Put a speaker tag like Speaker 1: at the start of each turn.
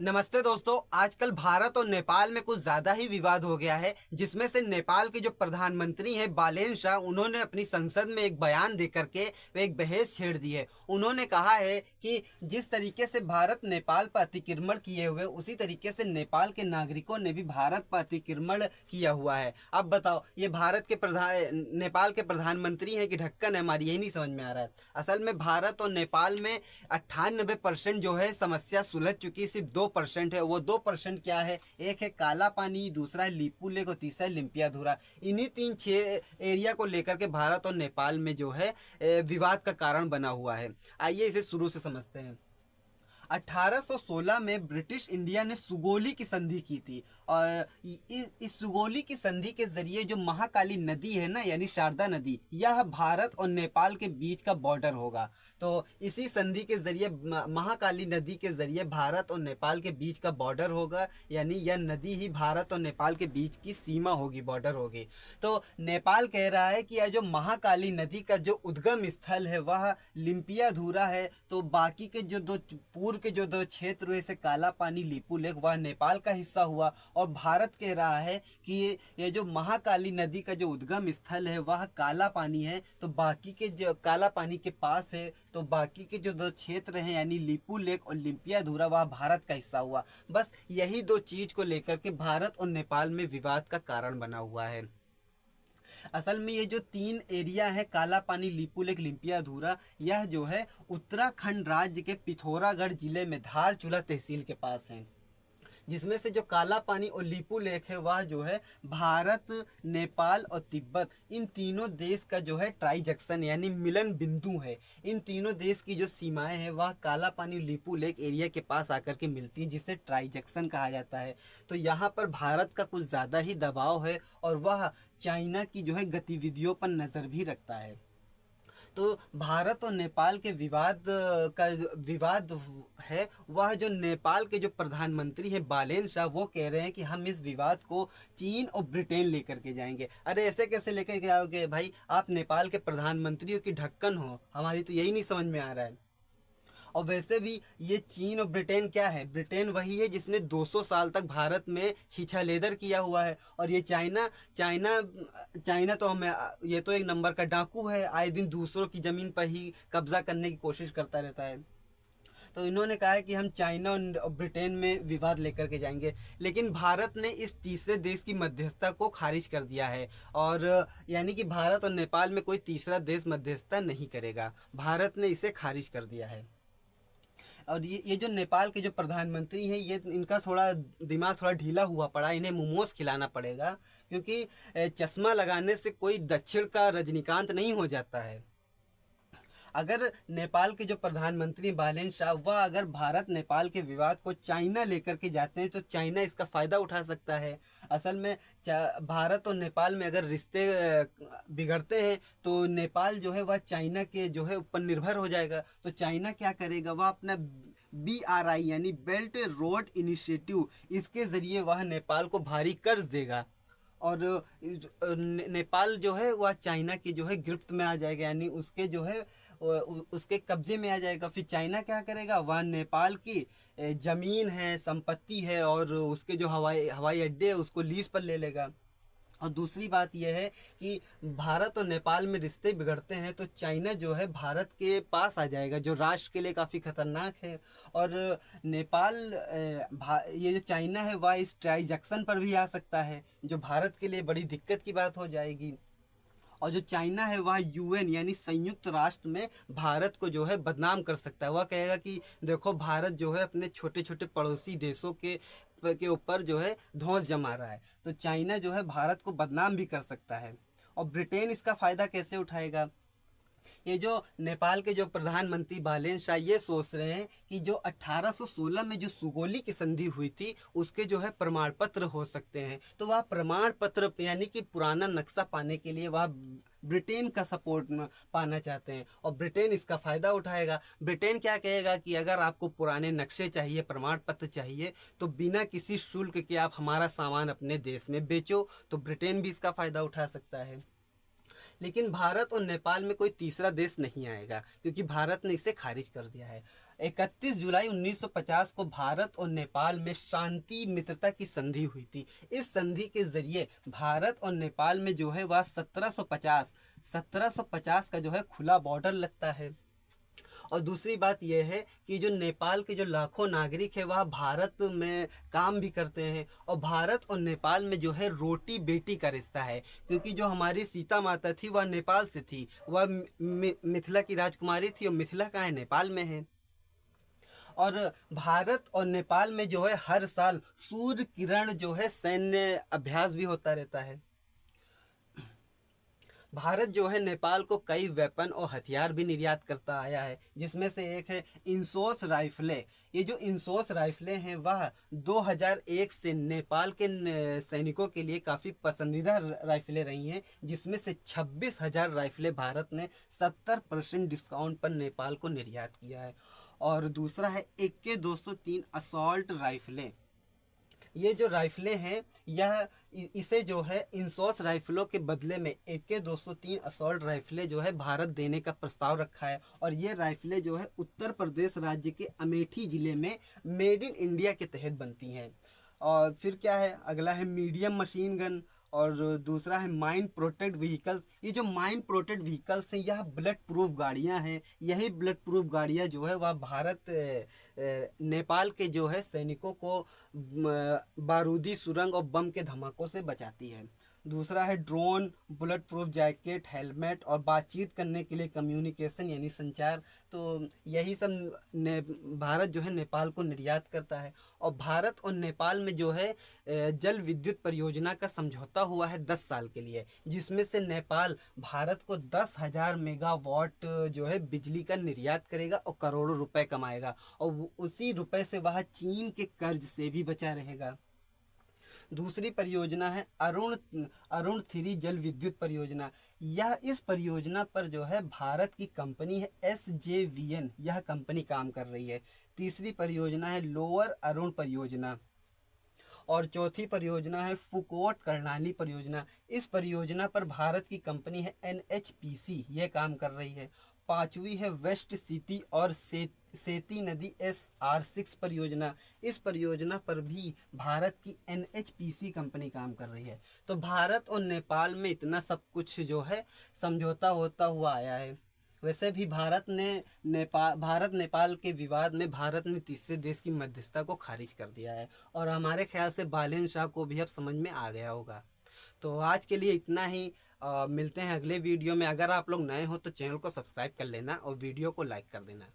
Speaker 1: नमस्ते दोस्तों। आजकल भारत और नेपाल में कुछ ज़्यादा ही विवाद हो गया है, जिसमें से नेपाल के जो प्रधानमंत्री हैं बालेन शाह, उन्होंने अपनी संसद में एक बयान दे करके एक बहस छेड़ दी है। उन्होंने कहा है कि जिस तरीके से भारत नेपाल पर अतिक्रमण किए हुए, उसी तरीके से नेपाल के नागरिकों ने भी भारत पर अतिक्रमण किया हुआ है। अब बताओ, ये भारत के नेपाल के प्रधानमंत्री हैं कि ढक्कन है हमारी, यही नहीं समझ में आ रहा है। असल में भारत और नेपाल में 98% जो है समस्या सुलझ चुकी, सिर्फ 2% है। वो 2% क्या है? एक है काला पानी, दूसरा है लीपू लेक और तीसरा है लिम्पियाधुरा। इन्हीं 3-6 एरिया को लेकर के भारत और नेपाल में जो है विवाद का कारण बना हुआ है। आइए इसे शुरू से समझते हैं। 1816 में ब्रिटिश इंडिया ने सुगोली की संधि की थी, और इस सुगोली की संधि के जरिए जो महाकाली नदी है ना, यानी शारदा नदी, यह भारत और नेपाल के बीच का बॉर्डर होगा। तो इसी संधि के जरिए, महाकाली नदी के जरिए भारत और नेपाल के बीच का बॉर्डर होगा, यानी यह नदी ही भारत और नेपाल के बीच की सीमा होगी, बॉर्डर होगी। तो नेपाल कह रहा है कि यह जो महाकाली नदी का जो उद्गम स्थल है वह लिम्पियाधुरा है। तो बाकी के जो दो पूर्व के जो दो क्षेत्र हुए, जैसे काला पानी, लीपू लेक, वह नेपाल का हिस्सा हुआ। और भारत कह रहा है कि ये जो महाकाली नदी का जो उद्गम स्थल है वह काला पानी है, तो बाकी के जो काला पानी के पास है, तो बाकी के जो दो क्षेत्र हैं यानी लीपू लेक और लिम्पियाधुरा, वह भारत का हिस्सा हुआ। बस यही दो चीज को लेकर के भारत और नेपाल में विवाद का कारण बना हुआ है। असल में ये जो 3 एरिया है, काला पानी, लीपू लेक, लिम्पियाधुरा, यह जो है उत्तराखंड राज्य के पिथौरागढ़ जिले में धारचूला तहसील के पास है। जिसमें से जो काला पानी और लीपू लेक है वह जो है भारत, नेपाल और तिब्बत, इन तीनों देश का जो है ट्राई जंक्शन यानी मिलन बिंदु है। इन तीनों देश की जो सीमाएं हैं वह काला पानी, लीपू लेक एरिया के पास आकर के मिलती हैं, जिसे ट्राई जंक्शन कहा जाता है। तो यहाँ पर भारत का कुछ ज़्यादा ही दबाव है, और वह चाइना की जो है गतिविधियों पर नज़र भी रखता है। तो भारत और नेपाल के का विवाद है, वह जो नेपाल के जो प्रधानमंत्री हैं बालेन शाह, वो कह रहे हैं कि हम इस विवाद को चीन और ब्रिटेन लेकर के जाएंगे। अरे ऐसे कैसे लेकर के आओगे भाई? आप नेपाल के प्रधानमंत्री हो कि ढक्कन हो? हमारी तो यही नहीं समझ में आ रहा है। और वैसे भी ये चीन और ब्रिटेन क्या है? ब्रिटेन वही है जिसने 200 साल तक भारत में छीछा लेदर किया हुआ है। और ये चाइना चाइना चाइना तो हमें, ये तो एक नंबर का डाकू है, आए दिन दूसरों की ज़मीन पर ही कब्जा करने की कोशिश करता रहता है। तो इन्होंने कहा है कि हम चाइना और ब्रिटेन में विवाद लेकर के जाएंगे। लेकिन भारत ने इस तीसरे देश की मध्यस्थता को खारिज कर दिया है, और यानी कि भारत और नेपाल में कोई तीसरा देश मध्यस्थता नहीं करेगा। भारत ने इसे खारिज कर दिया है। और ये जो नेपाल के जो प्रधानमंत्री हैं, ये इनका थोड़ा दिमाग थोड़ा ढीला हुआ पड़ा, इन्हें मोमोज खिलाना पड़ेगा, क्योंकि चश्मा लगाने से कोई दक्षिण का रजनीकांत नहीं हो जाता है। अगर नेपाल के जो प्रधानमंत्री बालेन शाह, वह अगर भारत नेपाल के विवाद को चाइना लेकर के जाते हैं तो चाइना इसका फ़ायदा उठा सकता है। असल में भारत और नेपाल में अगर रिश्ते बिगड़ते हैं तो नेपाल जो है वह चाइना के जो है ऊपर निर्भर हो जाएगा। तो चाइना क्या करेगा? वह अपना BRI यानी बेल्ट रोड इनिशिएटिव, इसके ज़रिए वह नेपाल को भारी कर्ज देगा, और नेपाल जो है वह चाइना की जो है गिरफ्त में आ जाएगा, यानी उसके जो है उसके कब्जे में आ जाएगा। फिर चाइना क्या करेगा? वह नेपाल की ज़मीन है, संपत्ति है, और उसके जो हवाई अड्डे है उसको लीज पर ले लेगा। और दूसरी बात यह है कि भारत और नेपाल में रिश्ते बिगड़ते हैं तो चाइना जो है भारत के पास आ जाएगा, जो राष्ट्र के लिए काफ़ी खतरनाक है। और नेपाल ये जो चाइना है वह इस ट्रांजैक्शन पर भी आ सकता है, जो भारत के लिए बड़ी दिक्कत की बात हो जाएगी। और जो चाइना है वह UN यानी संयुक्त राष्ट्र में भारत को जो है बदनाम कर सकता है। वह कहेगा कि देखो, भारत जो है अपने छोटे छोटे पड़ोसी देशों के ऊपर जो है धौंस जमा रहा है। तो चाइना जो है भारत को बदनाम भी कर सकता है। और ब्रिटेन इसका फ़ायदा कैसे उठाएगा? ये जो नेपाल के जो प्रधानमंत्री बालेन शाह, ये सोच रहे हैं कि जो 1816 में जो सुगोली की संधि हुई थी उसके जो है प्रमाण पत्र हो सकते हैं। तो वह प्रमाण पत्र यानी कि पुराना नक्शा पाने के लिए वह ब्रिटेन का सपोर्ट पाना चाहते हैं, और ब्रिटेन इसका फ़ायदा उठाएगा। ब्रिटेन क्या कहेगा कि अगर आपको पुराने नक्शे चाहिए, प्रमाण पत्र चाहिए, तो बिना किसी शुल्क के आप हमारा सामान अपने देश में बेचो। तो ब्रिटेन भी इसका फ़ायदा उठा सकता है। लेकिन भारत और नेपाल में कोई तीसरा देश नहीं आएगा, क्योंकि भारत ने इसे खारिज कर दिया है। 31 जुलाई 1950 को भारत और नेपाल में शांति मित्रता की संधि हुई थी। इस संधि के जरिए भारत और नेपाल में जो है वह 1750 का जो है खुला बॉर्डर लगता है। और दूसरी बात यह है कि जो नेपाल के जो लाखों नागरिक है वह भारत में काम भी करते हैं, और भारत और नेपाल में जो है रोटी बेटी का रिश्ता है, क्योंकि जो हमारी सीता माता थी वह नेपाल से थी, वह मिथिला की राजकुमारी थी, और मिथिला कहाँ है? नेपाल में है। और भारत और नेपाल में जो है हर साल सूर्य किरण जो है सैन्य अभ्यास भी होता रहता है। भारत जो है नेपाल को कई वेपन और हथियार भी निर्यात करता आया है, जिसमें से एक है इंसोस राइफलें। ये जो इंसोस राइफलें हैं वह 2001 से नेपाल के सैनिकों के लिए काफ़ी पसंदीदा राइफलें रही हैं, जिसमें से 26,000 राइफलें भारत ने 70% डिस्काउंट पर नेपाल को निर्यात किया है। और दूसरा है AK-203 असॉल्ट राइफलें। ये जो राइफलें हैं यह इसे जो है इंसॉस राइफलों के बदले में AK-203 असॉल्ट राइफलें जो है भारत देने का प्रस्ताव रखा है। और ये राइफलें जो है उत्तर प्रदेश राज्य के अमेठी ज़िले में मेड इन इंडिया के तहत बनती हैं। और फिर क्या है, अगला है मीडियम मशीन गन, और दूसरा है माइन प्रोटेक्ट व्हीकल्स। ये जो माइन प्रोटेक्ट व्हीकल्स हैं यह बुलेट प्रूफ गाड़ियां हैं। यही बुलेट प्रूफ गाड़ियां जो है वह भारत नेपाल के जो है सैनिकों को बारूदी सुरंग और बम के धमाकों से बचाती है। दूसरा है drone, bullet proof jacket, helmet, और बातचीत करने के लिए कम्युनिकेशन यानी संचार। तो यही सब भारत जो है नेपाल को निर्यात करता है। और भारत और नेपाल में जो है जल विद्युत परियोजना का समझौता हुआ है 10 साल के लिए, जिसमें से नेपाल भारत को 10,000 मेगावाट जो है बिजली का निर्यात करेगा और करोड़ों रुपए कमाएगा, और उसी रुपए से वह चीन के कर्ज से भी बचा रहेगा। दूसरी परियोजना है अरुण 3 जल विद्युत परियोजना। यह इस परियोजना पर जो है भारत की कंपनी है SJVN, यह कंपनी काम कर रही है। तीसरी परियोजना है लोअर अरुण परियोजना, और चौथी परियोजना है फुकोट कर्णाली परियोजना। इस परियोजना पर भारत की कंपनी है NHPC, यह काम कर रही है। पांचवी है वेस्ट सिटी और सेती नदी SR6 परियोजना। इस परियोजना पर भी भारत की NHPC कंपनी काम कर रही है। तो भारत और नेपाल में इतना सब कुछ जो है समझौता होता हुआ आया है। वैसे भी भारत नेपाल के विवाद में भारत ने तीसरे देश की मध्यस्थता को खारिज कर दिया है, और हमारे ख्याल से बालेन शाह को भी अब समझ में आ गया होगा। तो आज के लिए इतना ही। मिलते हैं अगले वीडियो में। अगर आप लोग नए हो तो चैनल को सब्सक्राइब कर लेना और वीडियो को लाइक कर देना।